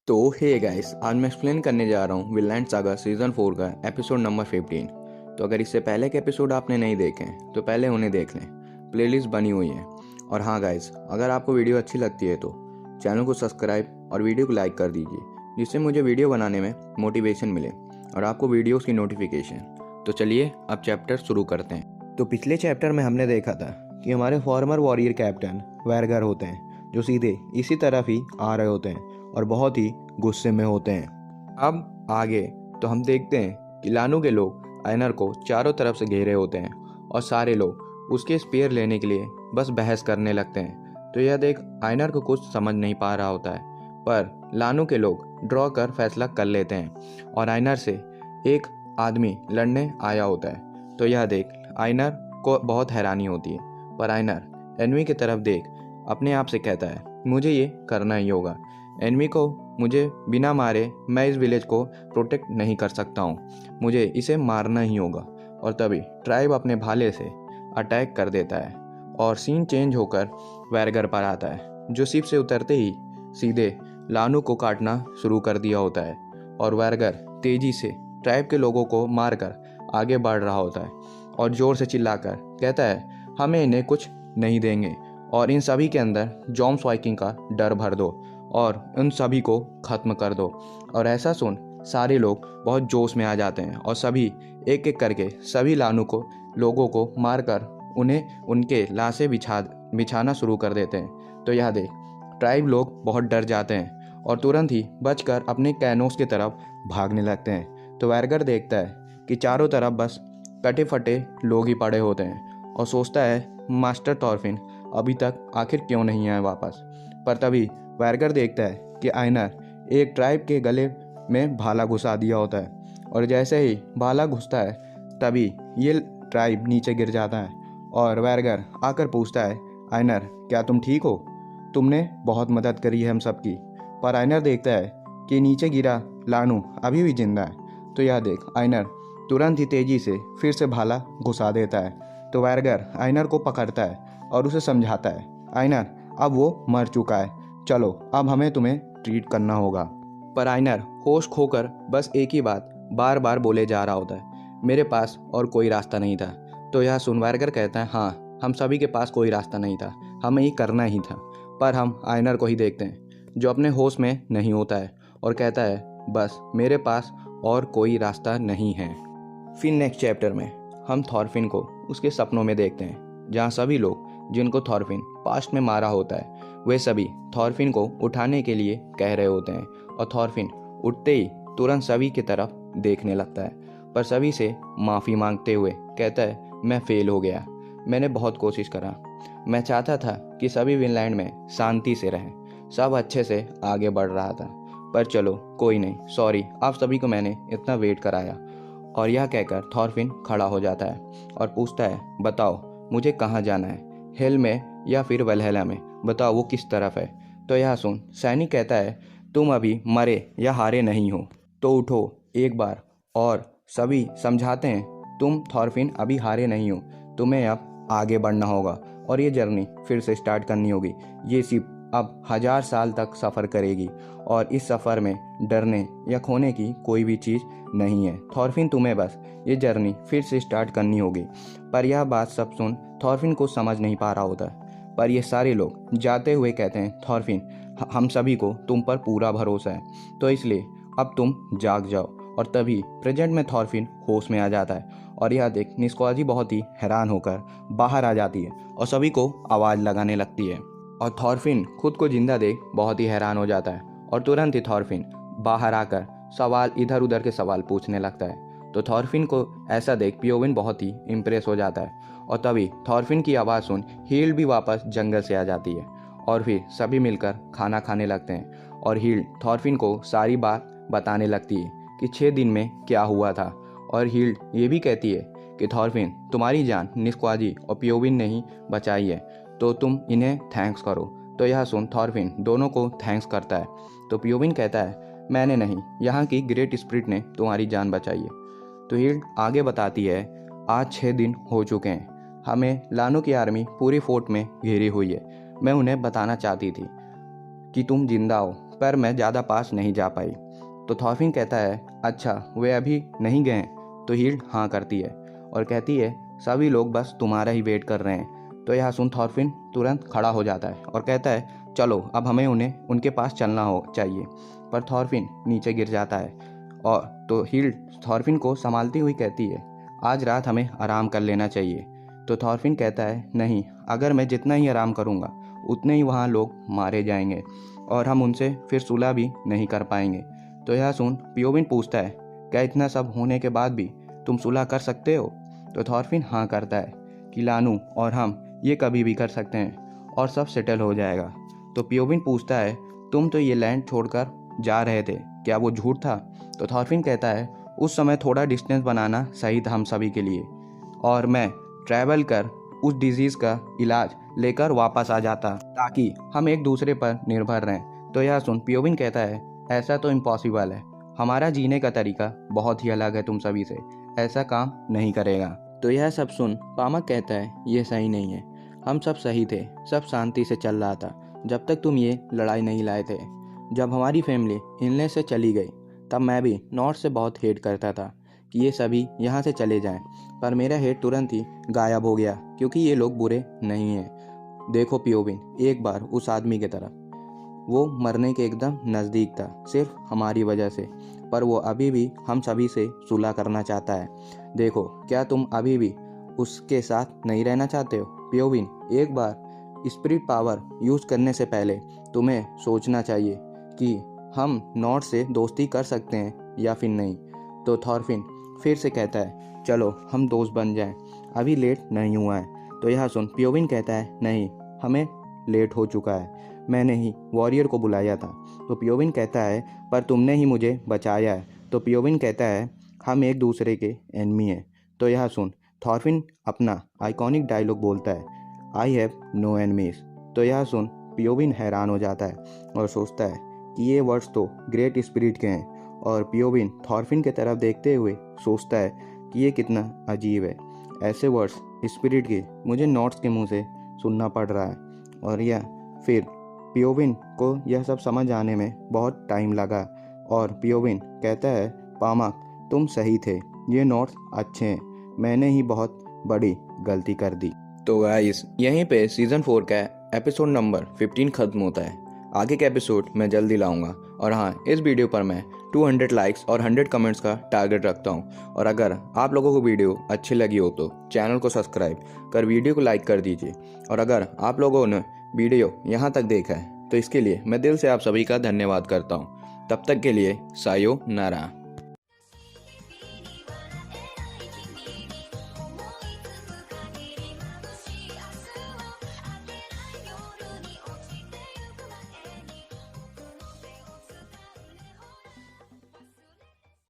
तो hey guys, आज मैं एक्सप्लेन करने जा रहा हूँ विनलैंड सागा सीज़न 4 का एपिसोड नंबर 15। तो अगर इससे पहले के एपिसोड आपने नहीं देखे हैं तो पहले उन्हें देख लें, प्लेलिस्ट बनी हुई है। और हाँ गाइस, अगर आपको वीडियो अच्छी लगती है तो चैनल को सब्सक्राइब और वीडियो को लाइक कर दीजिए, जिससे मुझे वीडियो बनाने में मोटिवेशन मिले और आपको वीडियोज़ की नोटिफिकेशन। तो चलिए अब चैप्टर शुरू करते हैं। तो पिछले चैप्टर में हमने देखा था कि हमारे फॉर्मर वॉरियर कैप्टन वैरगर होते हैं, जो सीधे इसी तरफ ही आ रहे होते हैं और बहुत ही गुस्से में होते हैं। अब आगे तो हम देखते हैं कि लानू के लोग आयनर को चारों तरफ से घेरे होते हैं और सारे लोग उसके स्पेयर लेने के लिए बस बहस करने लगते हैं। तो यह देख आयनर को कुछ समझ नहीं पा रहा होता है, पर लानू के लोग ड्रॉ कर फैसला कर लेते हैं और आयनर से एक आदमी लड़ने आया होता है। तो यह देख आयनर को बहुत हैरानी होती है, पर आयनर एनवी की तरफ देख अपने आप से कहता है, मुझे ये करना ही होगा। एनवी को मुझे बिना मारे मैं इस विलेज को प्रोटेक्ट नहीं कर सकता हूँ, मुझे इसे मारना ही होगा। और तभी ट्राइब अपने भाले से अटैक कर देता है और सीन चेंज होकर वैरगर पर आता है, जो शिप से उतरते ही सीधे लानू को काटना शुरू कर दिया होता है। और वैरगर तेजी से ट्राइब के लोगों को मारकर आगे बढ़ रहा होता है और ज़ोर से चिल्लाकर कहता है, हमें इन्हें कुछ नहीं देंगे और इन सभी के अंदर जॉम्स वाइकिंग का डर भर दो और उन सभी को ख़त्म कर दो। और ऐसा सुन सारे लोग बहुत जोश में आ जाते हैं और सभी एक एक करके सभी लानू को लोगों को मारकर उन्हें उनके लाशें बिछाना शुरू कर देते हैं। तो यह देख ट्राइब लोग बहुत डर जाते हैं और तुरंत ही बचकर अपने कैनोस की तरफ भागने लगते हैं। तो वैरगर देखता है कि चारों तरफ बस कटे फटे लोग ही पड़े होते हैं और सोचता है, मास्टर थॉरफिन अभी तक आखिर क्यों नहीं आए वापस। पर तभी वैरगर देखता है कि आयनर एक ट्राइब के गले में भाला घुसा दिया होता है और जैसे ही भाला घुसता है तभी ये ट्राइब नीचे गिर जाता है और वैरगर आकर पूछता है, आयनर क्या तुम ठीक हो? तुमने बहुत मदद करी है हम सबकी। पर आयनर देखता है कि नीचे गिरा लानू अभी भी जिंदा है। तो यह देख आयनर तुरंत ही तेजी से फिर से भाला घुसा देता है। तो वैरगर आयनर को पकड़ता है और उसे समझाता है, आयनर अब वो मर चुका है, चलो अब हमें तुम्हें ट्रीट करना होगा। पर आयनर होश खोकर बस एक ही बात बार बार बोले जा रहा होता है, मेरे पास और कोई रास्ता नहीं था। तो यह सुन वैरगर कहता है, हाँ हम सभी के पास कोई रास्ता नहीं था, हमें ये करना ही था। पर हम आयनर को ही देखते हैं जो अपने होश में नहीं होता है और कहता है, बस मेरे पास और कोई रास्ता नहीं है। फिर नेक्स्ट चैप्टर में हम थॉरफिन को उसके सपनों में देखते हैं, जहाँ सभी लोग जिनको थॉरफिन पास्ट में मारा होता है वे सभी थॉरफिन को उठाने के लिए कह रहे होते हैं और थॉरफिन उठते ही तुरंत सभी की तरफ देखने लगता है, पर सभी से माफ़ी मांगते हुए कहता है, मैं फेल हो गया, मैंने बहुत कोशिश करा, मैं चाहता था कि सभी विनलैंड में शांति से रहें, सब अच्छे से आगे बढ़ रहा था, पर चलो कोई नहीं, सॉरी आप सभी को मैंने इतना वेट कराया। और यह कहकर थॉरफिन खड़ा हो जाता है और पूछता है, बताओ मुझे कहाँ जाना है, हेल में या फिर वलहला में, बताओ वो किस तरफ है। तो यह सुन सैनिक कहता है, तुम अभी मरे या हारे नहीं हो, तो उठो एक बार। और सभी समझाते हैं, तुम थॉरफिन अभी हारे नहीं हो, तुम्हें अब आगे बढ़ना होगा और ये जर्नी फिर से स्टार्ट करनी होगी। ये शिप अब 1000 साल तक सफ़र करेगी और इस सफ़र में डरने या खोने की कोई भी चीज़ नहीं है। थॉरफिन तुम्हें बस ये जर्नी फिर से स्टार्ट करनी होगी। पर यह बात सब सुन थॉरफिन को समझ नहीं पा रहा होता, पर ये सारे लोग जाते हुए कहते हैं, थॉरफिन हम सभी को तुम पर पूरा भरोसा है, तो इसलिए अब तुम जाग जाओ। और तभी प्रेजेंट में थॉरफिन होश में आ जाता है और यह देख निस्क्वाजी बहुत ही हैरान होकर बाहर आ जाती है और सभी को आवाज़ लगाने लगती है। और थॉरफिन खुद को जिंदा देख बहुत ही हैरान हो जाता है और तुरंत ही थॉरफिन बाहर आकर सवाल इधर उधर के सवाल पूछने लगता है। तो थॉरफिन को ऐसा देख पियोविन बहुत ही इम्प्रेस हो जाता है और तभी थॉरफिन की आवाज़ सुन हील्ड भी वापस जंगल से आ जाती है और फिर सभी मिलकर खाना खाने लगते हैं और हील्ड थॉरफिन को सारी बात बताने लगती है कि 6 दिन में क्या हुआ था। और हील्ड ये भी कहती है कि थॉरफिन तुम्हारी जान निस्क्वाजी और पियोविन ने ही बचाई है, तो तुम इन्हें थैंक्स करो। तो यह सुन थॉरफिन दोनों को थैंक्स करता है। तो पियोविन कहता है, मैंने नहीं, यहाँ की ग्रेट स्पिरिट ने तुम्हारी जान बचाई है। तो हील्ड आगे बताती है, आज 6 दिन हो चुके हैं, हमें लानू की आर्मी पूरी फोर्ट में घेरी हुई है, मैं उन्हें बताना चाहती थी कि तुम जिंदा हो, पर मैं ज़्यादा पास नहीं जा पाई। तो थॉरफिन कहता है अच्छा वे अभी नहीं गए? तो हील्ड हाँ करती है और कहती है सभी लोग बस तुम्हारा ही वेट कर रहे हैं। तो यह सुन थॉरफिन तुरंत खड़ा हो जाता है और कहता है चलो अब हमें उन्हें उनके पास चलना हो चाहिए। पर थॉरफिन नीचे गिर जाता है और तो हील्ड थॉरफिन को संभालती हुई कहती है आज रात हमें आराम कर लेना चाहिए। तो थॉरफिन कहता है नहीं, अगर मैं जितना ही आराम करूँगा उतने ही वहाँ लोग मारे जाएंगे और हम उनसे फिर सुलह भी नहीं कर पाएंगे। तो यह सुन पियोविन पूछता है क्या इतना सब होने के बाद भी तुम सुलह कर सकते हो? तो थॉरफिन हाँ करता है कि लानू और हम ये कभी भी कर सकते हैं और सब सेटल हो जाएगा। तो पियोविन पूछता है तुम तो ये लैंड छोड़कर जा रहे थे, क्या वो झूठ था? तो थॉरफिन कहता है उस समय थोड़ा डिस्टेंस बनाना सही था हम सभी के लिए और मैं ट्रैवल कर उस डिजीज़ का इलाज लेकर वापस आ जाता ताकि हम एक दूसरे पर निर्भर रहें। तो यह सुन पियोविन कहता है ऐसा तो इम्पॉसिबल है, हमारा जीने का तरीका बहुत ही अलग है तुम सभी से, ऐसा काम नहीं करेगा। तो यह सब सुन पामक कहता है ये सही नहीं है, हम सब सही थे, सब शांति से चल रहा था जब तक तुम ये लड़ाई नहीं लाए थे। जब हमारी फैमिली इलनेस से चली गई तब मैं भी नॉर्थ से बहुत हेट करता था कि ये सभी यहाँ से चले जाएं, पर मेरा हेट तुरंत ही गायब हो गया क्योंकि ये लोग बुरे नहीं हैं। देखो पियोविन एक बार उस आदमी की तरफ, वो मरने के एकदम नज़दीक था सिर्फ हमारी वजह से, पर वो अभी भी हम सभी से सुलह करना चाहता है। देखो क्या तुम अभी भी उसके साथ नहीं रहना चाहते हो? पियोविन एक बार स्पिरिट पावर यूज़ करने से पहले तुम्हें सोचना चाहिए कि हम नॉर्थ से दोस्ती कर सकते हैं या फिर नहीं। तो थॉरफिन फिर से कहता है चलो हम दोस्त बन जाएं, अभी लेट नहीं हुआ है। तो यह सुन पियोविन कहता है नहीं, हमें लेट हो चुका है, मैंने ही वॉरियर को बुलाया था। तो पियोविन कहता है पर तुमने ही मुझे बचाया है। तो पियोविन कहता है हम एक दूसरे के एनिमी हैं। तो यह सुन थॉरफिन अपना आइकॉनिक डायलॉग बोलता है आई हैव नो एनिमीज। तो यह सुन पियोविन हैरान हो जाता है और सोचता है कि ये वर्ड्स तो ग्रेट स्पिरिट के हैं। और पियोविन थॉरफिन की तरफ देखते हुए सोचता है कि ये कितना अजीब है, ऐसे वर्ड्स स्पिरिट के मुझे नॉर्थ के मुंह से सुनना पड़ रहा है। और यह फिर पियोविन को यह सब समझ आने में बहुत टाइम लगा और पियोविन कहता है पामक तुम सही थे, ये नॉर्थ अच्छे हैं, मैंने ही बहुत बड़ी गलती कर दी। तो गाइस यहीं पे सीज़न 4 का एपिसोड नंबर 15 ख़त्म होता है। आगे के एपिसोड मैं जल्दी लाऊंगा और हाँ इस वीडियो पर मैं 200 लाइक्स और 100 कमेंट्स का टारगेट रखता हूँ। और अगर आप लोगों को वीडियो अच्छी लगी हो तो चैनल को सब्सक्राइब कर वीडियो को लाइक कर दीजिए। और अगर आप लोगों ने वीडियो यहाँ तक देखा है तो इसके लिए मैं दिल से आप सभी का धन्यवाद करता हूँ। तब तक के लिए सायोनारा।